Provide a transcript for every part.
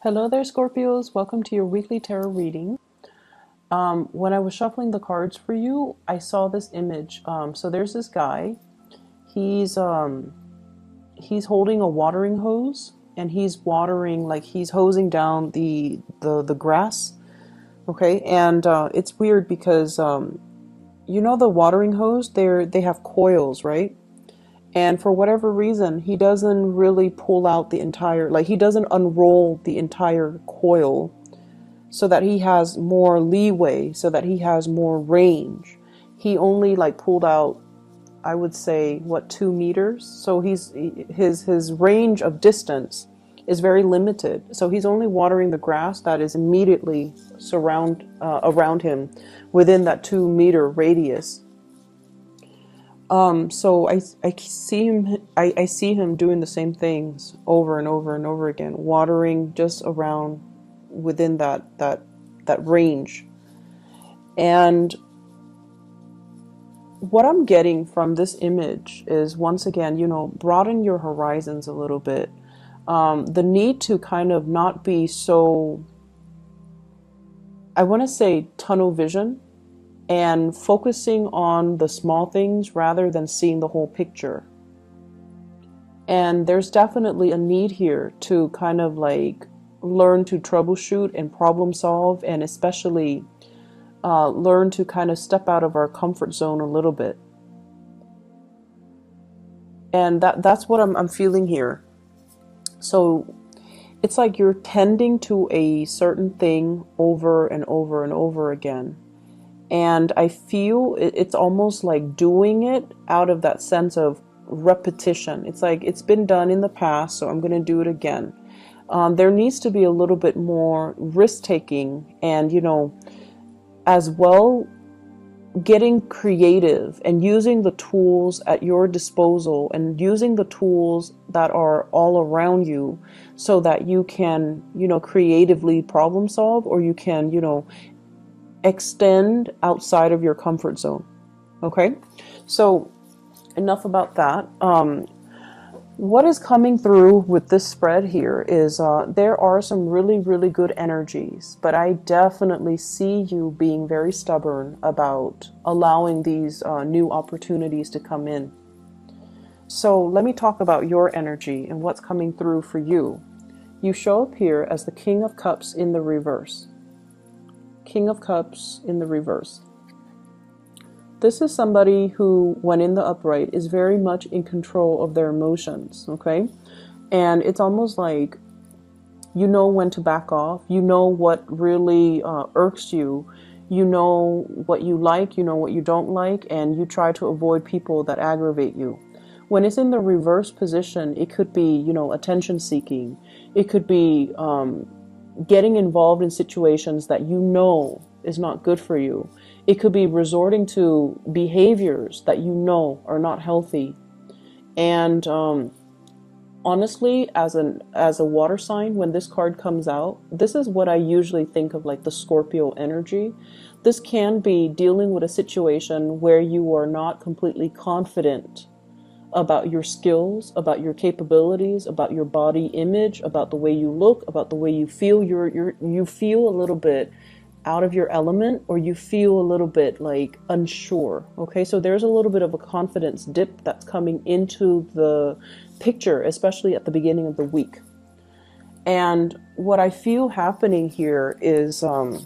Hello there, Scorpios. Welcome to your weekly tarot reading. When I was shuffling the cards for you, I saw this image. So there's this guy. He's he's holding a watering hose, and he's watering, like he's hosing down the grass. Okay, and it's weird because you know the watering hose. They have coils, right? And for whatever reason, he doesn't really pull out the entire, like he doesn't unroll the entire coil so that he has more leeway, so that he has more range. He only like pulled out, I would say, what, 2 meters. So his range of distance is very limited. So he's only watering the grass that is immediately around him within that 2 meter radius. So I see him doing the same things over and over and over again, watering just around within that range. And what I'm getting from this image is, once again, broaden your horizons a little bit. The need to kind of not be so, I want to say, tunnel vision, and focusing on the small things rather than seeing the whole picture. And there's definitely a need here to kind of like learn to troubleshoot and problem solve, and especially learn to kind of step out of our comfort zone a little bit. And that's what I'm feeling here. So it's like you're tending to a certain thing over and over and over again. And I feel it's almost like doing it out of that sense of repetition. It's like it's been done in the past, so I'm going to do it again. There needs to be a little bit more risk taking, and as well, getting creative and using the tools at your disposal, and using the tools that are all around you, so that you can creatively problem solve, or you can extend outside of your comfort zone. Okay, so enough about that. What is coming through with this spread here is there are some really, really good energies, but I definitely see you being very stubborn about allowing these new opportunities to come in. So let me talk about your energy and what's coming through for you. You show up here as the King of Cups in the reverse. King of Cups in the reverse. This is somebody who, when in the upright, is very much in control of their emotions, okay? And it's almost like you know when to back off. You know what really irks you. You know what you like, you know what you don't like, and you try to avoid people that aggravate you. When it's in the reverse position, it could be, attention seeking. It could be getting involved in situations that is not good for you. It could be resorting to behaviors that are not healthy. And honestly, as a water sign, when this card comes out, this is what I usually think of, like the Scorpio energy. This can be dealing with a situation where you are not completely confident about your skills, about your capabilities, about your body image, about the way you look, about the way you feel. You feel a little bit out of your element, or you feel a little bit like unsure. Okay, so there's a little bit of a confidence dip that's coming into the picture, especially at the beginning of the week. And what I feel happening here is the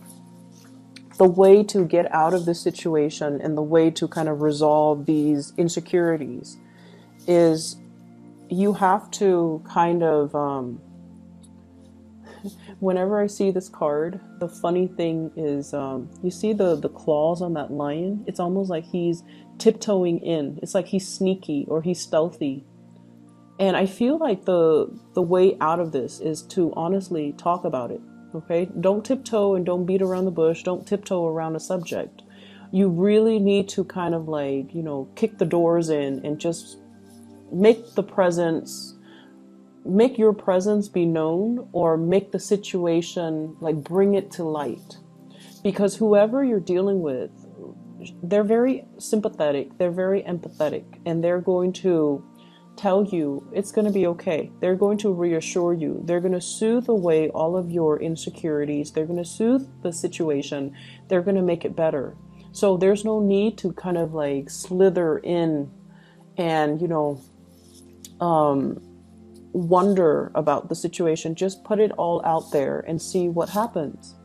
way to get out of this situation, and the way to kind of resolve these insecurities, is you have to kind of whenever I see this card, the funny thing is you see the claws on that lion. It's almost like he's tiptoeing in. It's like he's sneaky, or he's stealthy. And I feel like the way out of this is to honestly talk about it. Okay, don't tiptoe and don't beat around the bush. Don't tiptoe around a subject. You really need to kind of like kick the doors in, and just make your presence be known, or make the situation, like, bring it to light. Because whoever you're dealing with, they're very sympathetic, they're very empathetic, and they're going to tell you it's going to be okay. They're going to reassure you. They're going to soothe away all of your insecurities. They're going to soothe the situation. They're going to make it better. So there's no need to kind of like slither in and, you know, wonder about the situation. Just put it all out there and see what happens,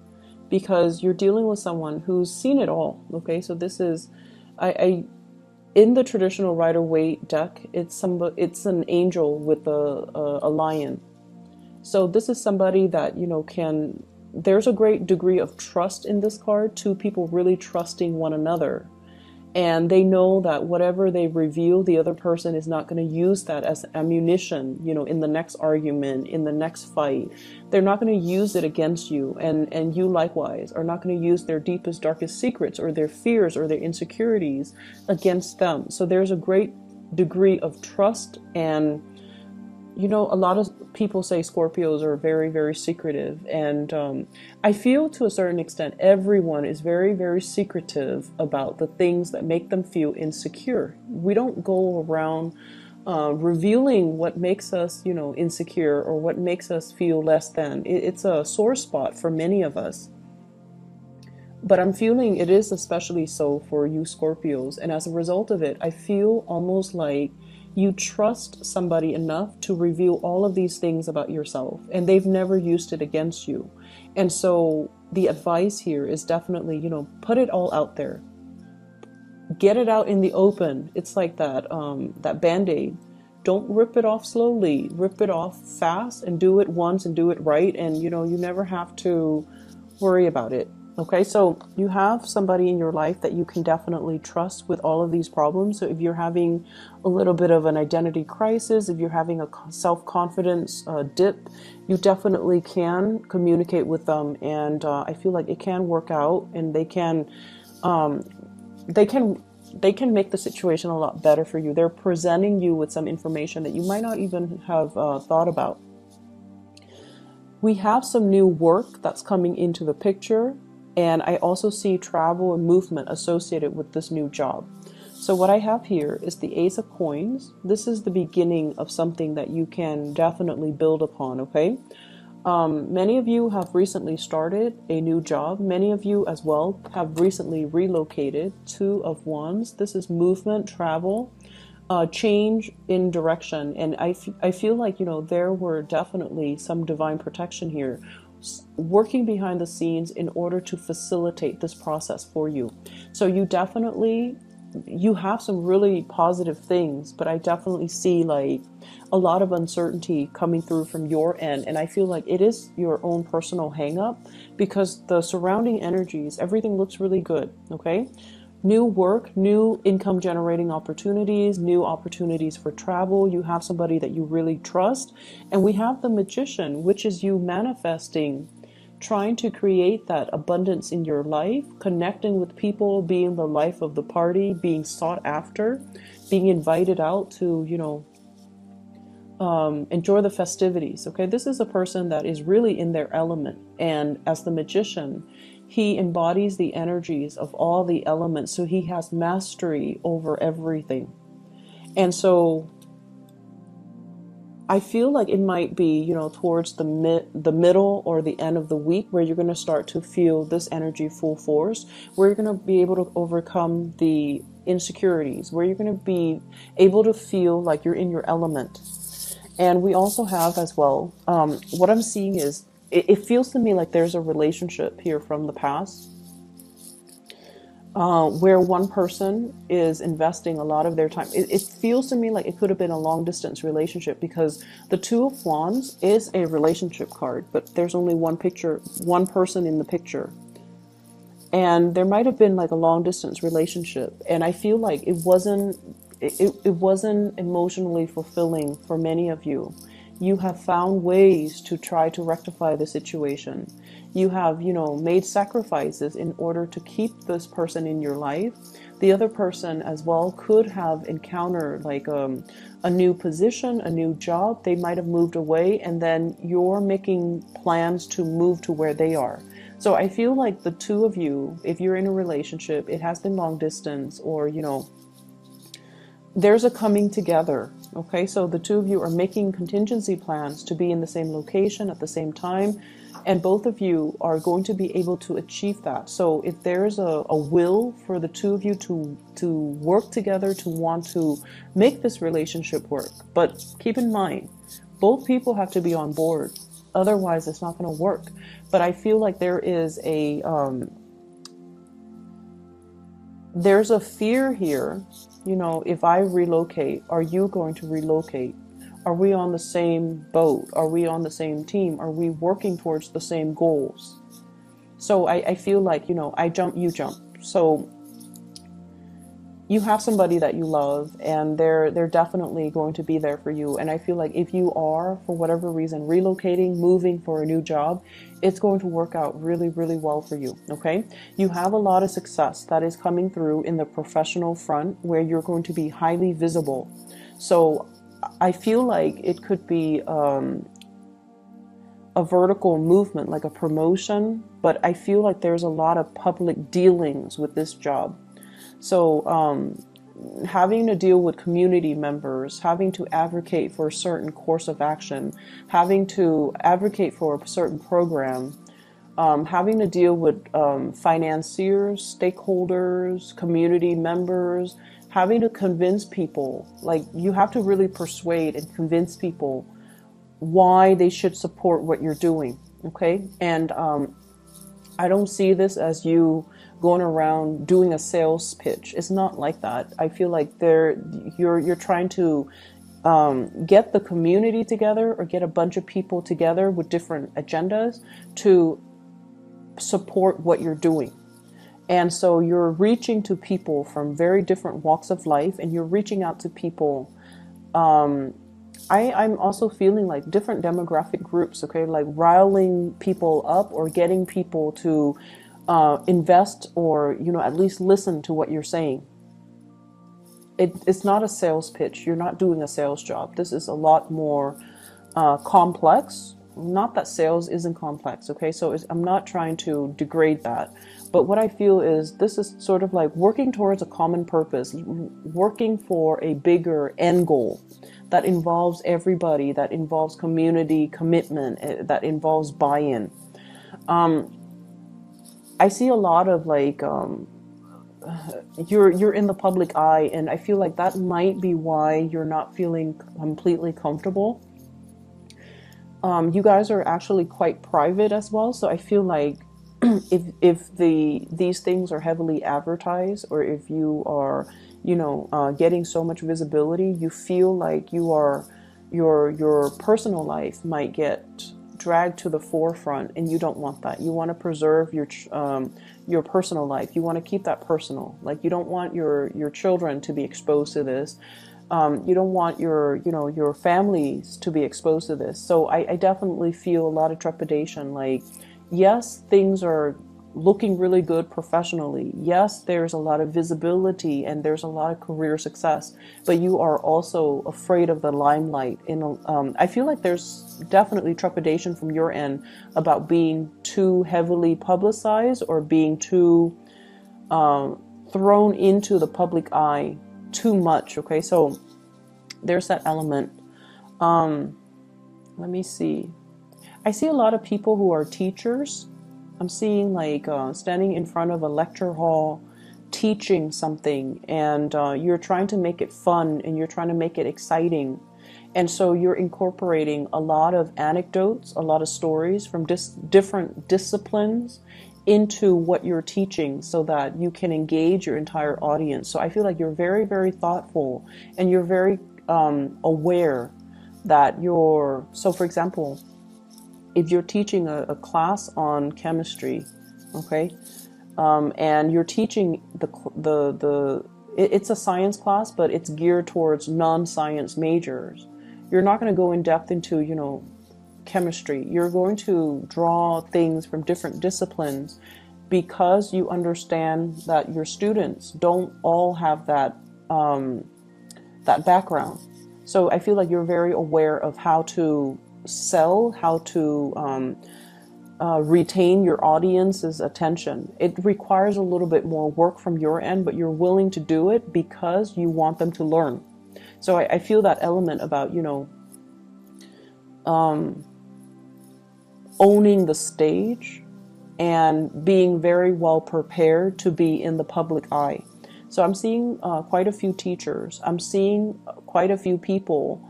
because you're dealing with someone who's seen it all. Okay, so this is, I in the traditional Rider-Waite deck, it's an angel with a lion. So this is somebody that, you know, there's a great degree of trust in this card, two people really trusting one another. And they know that whatever they reveal, the other person is not going to use that as ammunition, you know, in the next argument, in the next fight. They're not going to use it against you. And you likewise are not going to use their deepest, darkest secrets or their fears or their insecurities against them. So there's a great degree of trust. And, you know, a lot of people say Scorpios are very, very secretive. And I feel to a certain extent, everyone is very, very secretive about the things that make them feel insecure. We don't go around revealing what makes us, you know, insecure or what makes us feel less than. It's a sore spot for many of us. But I'm feeling it is especially so for you Scorpios. And as a result of it, I feel almost like you trust somebody enough to reveal all of these things about yourself, and they've never used it against you. And so the advice here is definitely, you know, put it all out there. Get it out in the open. It's like that Band-Aid. Don't rip it off slowly. Rip it off fast and do it once and do it right. And, you know, you never have to worry about it. Okay, so you have somebody in your life that you can definitely trust with all of these problems. So if you're having a little bit of an identity crisis, if you're having a self-confidence dip, you definitely can communicate with them. And I feel like it can work out, and they can make the situation a lot better for you. They're presenting you with some information that you might not even have thought about. We have some new work that's coming into the picture. And I also see travel and movement associated with this new job. So what I have here is the Ace of Coins. This is the beginning of something that you can definitely build upon, okay? Many of you have recently started a new job. Many of you as well have recently relocated. Two of Wands. This is movement, travel, change in direction. And I feel like, you know, there were definitely some divine protection here, working behind the scenes in order to facilitate this process for you. So you have some really positive things, but I definitely see like a lot of uncertainty coming through from your end. And I feel like it is your own personal hang up, because the surrounding energies, everything looks really good. Okay. New work, new income generating opportunities, new opportunities for travel. You have somebody that you really trust. And we have the Magician, which is you manifesting, trying to create that abundance in your life, connecting with people, being the life of the party, being sought after, being invited out to, you know, enjoy the festivities. Okay, this is a person that is really in their element. And as the Magician, he embodies the energies of all the elements, so he has mastery over everything. And so I feel like it might be, you know, towards the middle or the end of the week where you're going to start to feel this energy full force, where you're going to be able to overcome the insecurities, where you're going to be able to feel like you're in your element. And we also have as well, what I'm seeing is, it feels to me like there's a relationship here from the past where one person is investing a lot of their time. It feels to me like it could have been a long distance relationship, because the Two of Wands is a relationship card, but there's only one person in the picture. And there might have been like a long distance relationship. And I feel like it wasn't emotionally fulfilling for many of you. You have found ways to try to rectify the situation. You have, you know, made sacrifices in order to keep this person in your life. The other person as well could have encountered like a new position, a new job. They might have moved away, and then you're making plans to move to where they are. So I feel like the two of you, if you're in a relationship, it has been long distance, or, you know, there's a coming together. Okay, so the two of you are making contingency plans to be in the same location at the same time, and both of you are going to be able to achieve that. So if there's a will for the two of you to work together, to want to make this relationship work, but keep in mind, both people have to be on board. Otherwise, it's not going to work. But I feel like there's a fear here. You know, if I relocate, are you going to relocate? Are we on the same boat? Are we on the same team? Are we working towards the same goals? So I feel like, you know, I jump, you jump. So you have somebody that you love, and they're definitely going to be there for you. And I feel like if you are, for whatever reason, relocating, moving for a new job, it's going to work out really, really well for you. Okay. You have a lot of success that is coming through in the professional front, where you're going to be highly visible. So I feel like it could be a vertical movement, like a promotion, but I feel like there's a lot of public dealings with this job. So having to deal with community members, having to advocate for a certain course of action, having to advocate for a certain program, having to deal with financiers, stakeholders, community members, having to convince people, like you have to really persuade and convince people why they should support what you're doing. Okay. And I don't see this as you going around doing a sales pitch. It's not like that. I feel like you're trying to get the community together, or get a bunch of people together with different agendas to support what you're doing. And so you're reaching to people from very different walks of life, and you're reaching out to people. I'm also feeling like different demographic groups, okay, like riling people up or getting people to invest, or, you know, at least listen to what you're saying. It's not a sales pitch. You're not doing a sales job. This is a lot more complex. Not that sales isn't complex, okay? So I'm not trying to degrade that. But what I feel is this is sort of like working towards a common purpose, working for a bigger end goal that involves everybody, that involves community commitment, that involves buy-in. I see a lot of like you're in the public eye, and I feel like that might be why you're not feeling completely comfortable. You guys are actually quite private as well, so I feel like if these things are heavily advertised, or if you are, you know, getting so much visibility, you feel like your personal life might get dragged to the forefront, and you don't want that. You want to preserve your personal life. You want to keep that personal. Like, you don't want your children to be exposed to this. You don't want your families to be exposed to this. So I definitely feel a lot of trepidation. Like, yes, things are looking really good professionally. Yes, there's a lot of visibility and there's a lot of career success, but you are also afraid of the limelight. I feel like there's definitely trepidation from your end about being too heavily publicized, or being too thrown into the public eye too much. Okay, so there's that element. Let me see. I see a lot of people who are teachers. I'm seeing like standing in front of a lecture hall teaching something, and you're trying to make it fun, and you're trying to make it exciting. And so you're incorporating a lot of anecdotes, a lot of stories from different disciplines into what you're teaching, so that you can engage your entire audience. So I feel like you're very, very thoughtful, and you're very aware that so for example, if you're teaching a class on chemistry, okay, and you're teaching it's a science class, but it's geared towards non-science majors. You're not going to go in depth into, you know, chemistry. You're going to draw things from different disciplines, because you understand that your students don't all have that background. So I feel like you're very aware of how to sell, how to retain your audience's attention. It requires a little bit more work from your end, but you're willing to do it because you want them to learn. So I feel that element about, you know, owning the stage and being very well prepared to be in the public eye. So I'm seeing quite a few teachers. I'm seeing quite a few people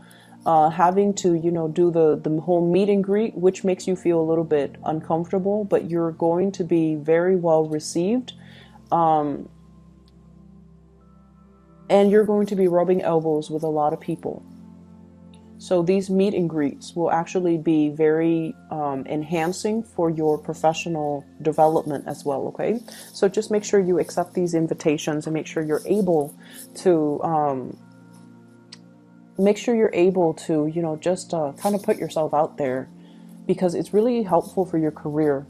having to, you know, do the whole meet and greet, which makes you feel a little bit uncomfortable, but you're going to be very well received. And you're going to be rubbing elbows with a lot of people. So these meet and greets will actually be very enhancing for your professional development as well, okay? So just make sure you accept these invitations and make sure you're able to, you know, just kind of put yourself out there, because it's really helpful for your career.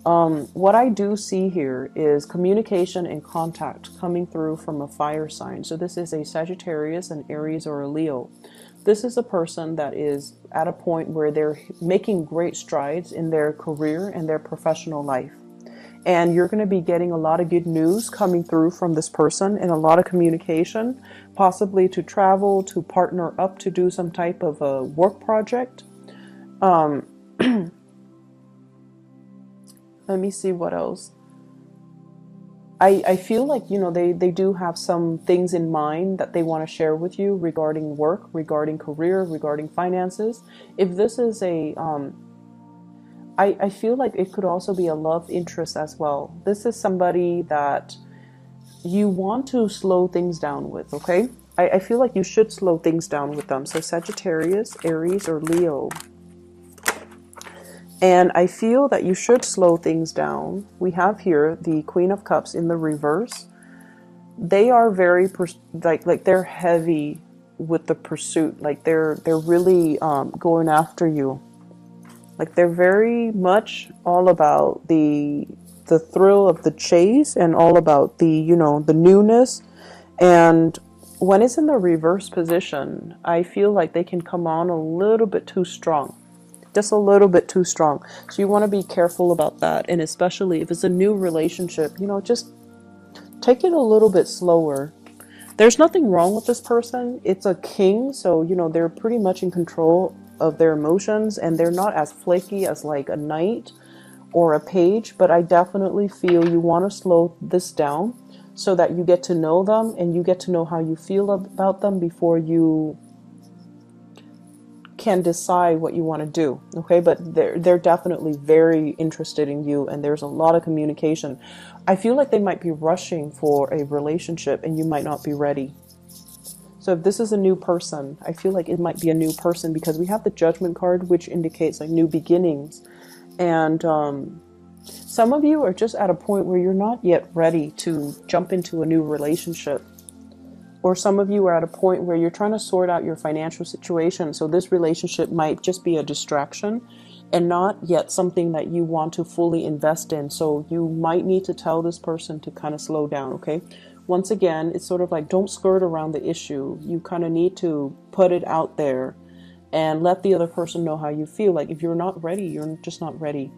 What I do see here is communication and contact coming through from a fire sign. So this is a Sagittarius, an Aries, or a Leo. This is a person that is at a point where they're making great strides in their career and their professional life. And you're going to be getting a lot of good news coming through from this person, and a lot of communication, possibly to travel, to partner up, to do some type of a work project. Let me see what else. I feel like, you know, they do have some things in mind that they want to share with you regarding work, regarding career, regarding finances. If this is a, I feel like it could also be a love interest as well. This is somebody that you want to slow things down with, okay? I feel like you should slow things down with them. So Sagittarius, Aries, or Leo. And I feel that you should slow things down. We have here the Queen of Cups in the reverse. They are very, like they're heavy with the pursuit. Like they're really going after you. Like they're very much all about the thrill of the chase, and all about the, you know, the newness. And when it's in the reverse position, I feel like they can come on a little bit too strong. Just a little bit too strong. So you want to be careful about that. And especially if it's a new relationship, you know, just take it a little bit slower. There's nothing wrong with this person. It's a king. So, you know, they're pretty much in control of their emotions, and they're not as flaky as like a knight or a page. But I definitely feel you want to slow this down so that you get to know them and you get to know how you feel about them before you can decide what you want to do, okay? But they're definitely very interested in you, and there's a lot of communication. I feel like they might be rushing for a relationship, and you might not be ready. So if this is a new person, I feel like it might be a new person, because we have the Judgment card, which indicates like new beginnings. And some of you are just at a point where you're not yet ready to jump into a new relationship. Or some of you are at a point where you're trying to sort out your financial situation. So this relationship might just be a distraction and not yet something that you want to fully invest in. So you might need to tell this person to kind of slow down, okay? Once again, it's sort of like, don't skirt around the issue. You kind of need to put it out there and let the other person know how you feel. Like if you're not ready, you're just not ready.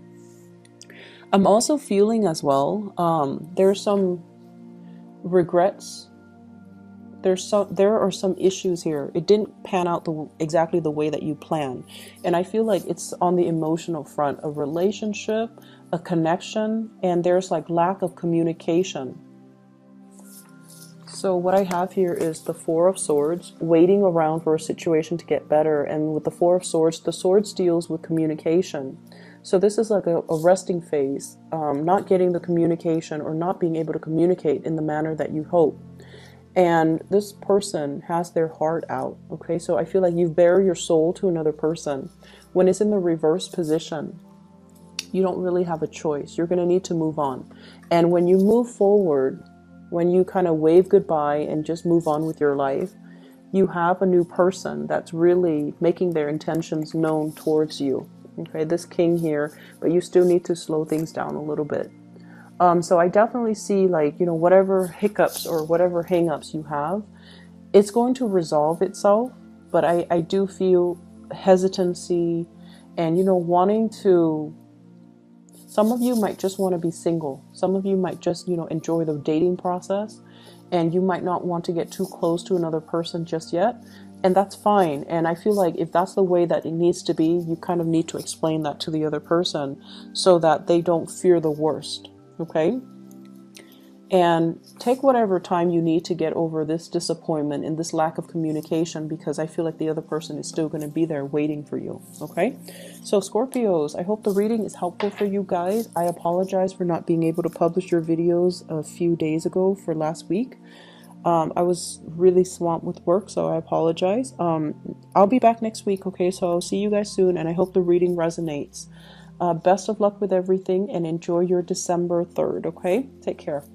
I'm also feeling as well, there's some regrets. There are some issues here. It didn't pan out exactly the way that you planned. And I feel like it's on the emotional front, a relationship, a connection, and there's like lack of communication. So what I have here is the Four of Swords, waiting around for a situation to get better. And with the Four of Swords, the Swords deals with communication. So this is like a resting phase, not getting the communication or not being able to communicate in the manner that you hope. And this person has their heart out, okay? So I feel like you've bared your soul to another person. When it's in the reverse position, you don't really have a choice. You're going to need to move on. And when you move forward, when you kind of wave goodbye and just move on with your life, you have a new person that's really making their intentions known towards you, okay? This king here, but you still need to slow things down a little bit. So I definitely see, like, you know, whatever hiccups or whatever hangups you have, it's going to resolve itself. But I do feel hesitancy and, you know, wanting to, some of you might just want to be single. Some of you might just, you know, enjoy the dating process, and you might not want to get too close to another person just yet. And that's fine. And I feel like if that's the way that it needs to be, you kind of need to explain that to the other person so that they don't fear the worst. Okay? And take whatever time you need to get over this disappointment and this lack of communication, because I feel like the other person is still going to be there waiting for you. Okay? So Scorpios, I hope the reading is helpful for you guys. I apologize for not being able to publish your videos a few days ago for last week. I was really swamped with work, so I apologize. I'll be back next week, okay? So I'll see you guys soon, and I hope the reading resonates. Best of luck with everything, and enjoy your December 3rd, okay? Take care.